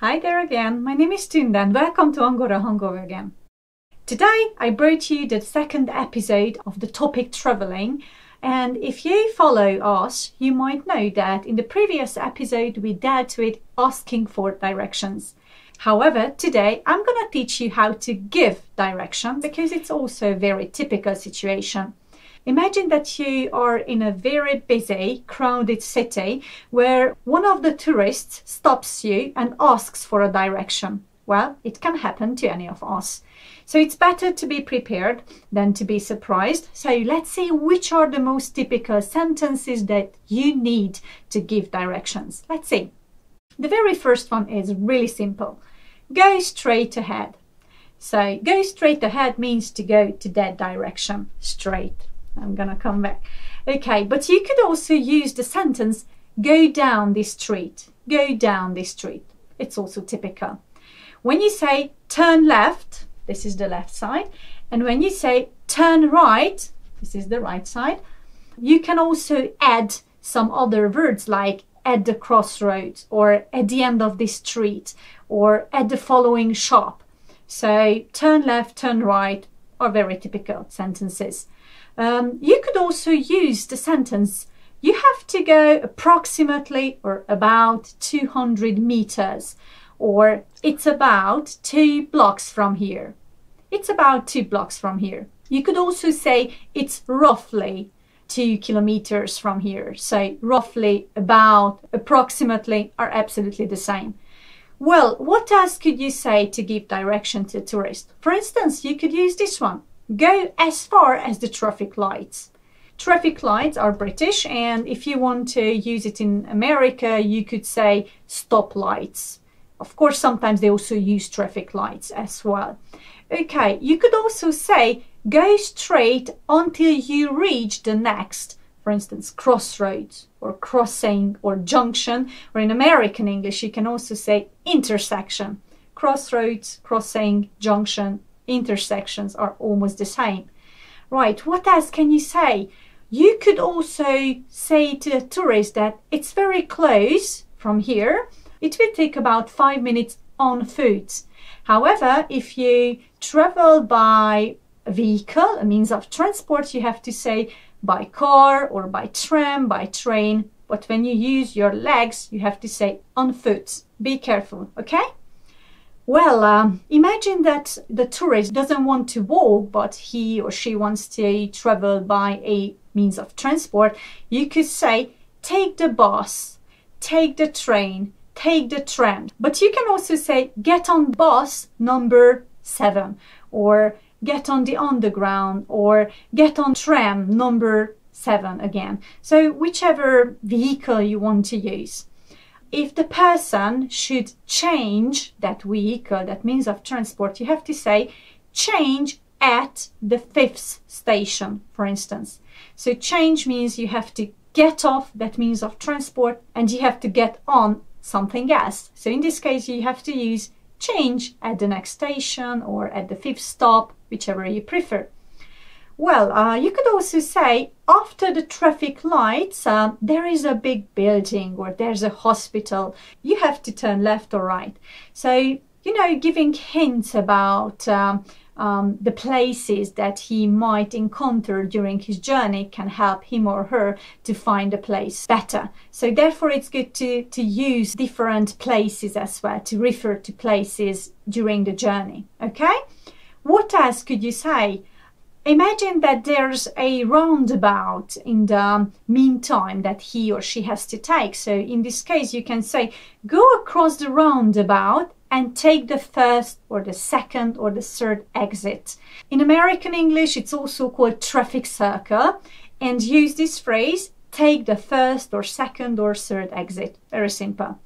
Hi there again, my name is Tunda and welcome to Angora Hangover again. Today I brought you the second episode of the topic traveling, and if you follow us, you might know that in the previous episode we dealt with asking for directions. However, today I'm going to teach you how to give direction because it's also a very typical situation. Imagine that you are in a very busy, crowded city where one of the tourists stops you and asks for a direction. Well, it can happen to any of us. So it's better to be prepared than to be surprised. So let's see which are the most typical sentences that you need to give directions. Let's see. The very first one is really simple. Go straight ahead. So go straight ahead means to go to that direction, straight. I'm gonna come back. Okay, but you could also use the sentence go down this street. Go down this street. It's also typical. When you say turn left, this is the left side, and when you say turn right, this is the right side, you can also add some other words like at the crossroads or at the end of this street or at the following shop. So turn left, turn right are very typical sentences. You could also use the sentence, you have to go approximately or about 200 meters, or it's about 2 blocks from here. It's about 2 blocks from here. You could also say it's roughly 2 kilometers from here. So roughly, about, approximately are absolutely the same. Well, what else could you say to give direction to a tourist? For instance, you could use this one. Go as far as the traffic lights. Traffic lights are British, and if you want to use it in America, you could say stop lights. Of course, sometimes they also use traffic lights as well. Okay, you could also say go straight until you reach the next, for instance, crossroads or crossing or junction, or in American English, you can also say intersection. Crossroads, crossing, junction, intersections are almost the same. Right, what else can you say? You could also say to a tourist that it's very close from here. It will take about 5 minutes on foot. However, if you travel by a vehicle, a means of transport, you have to say by car or by tram, by train. But when you use your legs, you have to say on foot. Be careful, okay? Well, imagine that the tourist doesn't want to walk, but he or she wants to travel by a means of transport. You could say, take the bus, take the train, take the tram. But you can also say, get on bus number 7, or get on the underground, or get on tram number 7 again. So whichever vehicle you want to use. If the person should change that vehicle, that means of transport, you have to say change at the 5th station, for instance. So change means you have to get off that means of transport and you have to get on something else. So in this case, you have to use change at the next station or at the 5th stop, whichever you prefer. Well, you could also say after the traffic lights, there is a big building or there's a hospital. You have to turn left or right. So, you know, giving hints about the places that he might encounter during his journey can help him or her to find a place better. So therefore, it's good to use different places as well, to refer to places during the journey. Okay? What else could you say? Imagine that there's a roundabout in the meantime that he or she has to take. So in this case, you can say, go across the roundabout and take the 1st or the 2nd or the 3rd exit. In American English, it's also called traffic circle, and use this phrase, take the 1st or 2nd or 3rd exit. Very simple.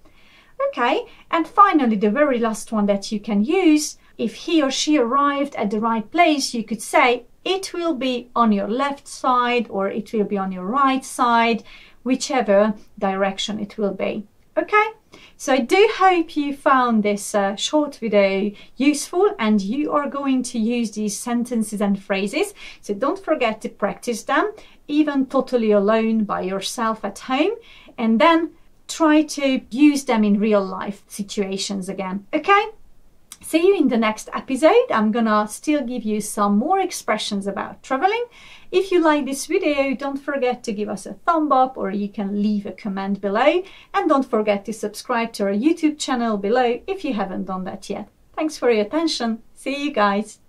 Okay, and finally, the very last one that you can use, if he or she arrived at the right place, you could say, it will be on your left side or it will be on your right side, whichever direction it will be. Okay, so I do hope you found this short video useful and you are going to use these sentences and phrases. So don't forget to practice them, even totally alone by yourself at home. And then try to use them in real life situations again. Okay? See you in the next episode. I'm gonna still give you some more expressions about traveling. If you like this video, don't forget to give us a thumb up, or you can leave a comment below. And don't forget to subscribe to our YouTube channel below if you haven't done that yet. Thanks for your attention. See you guys.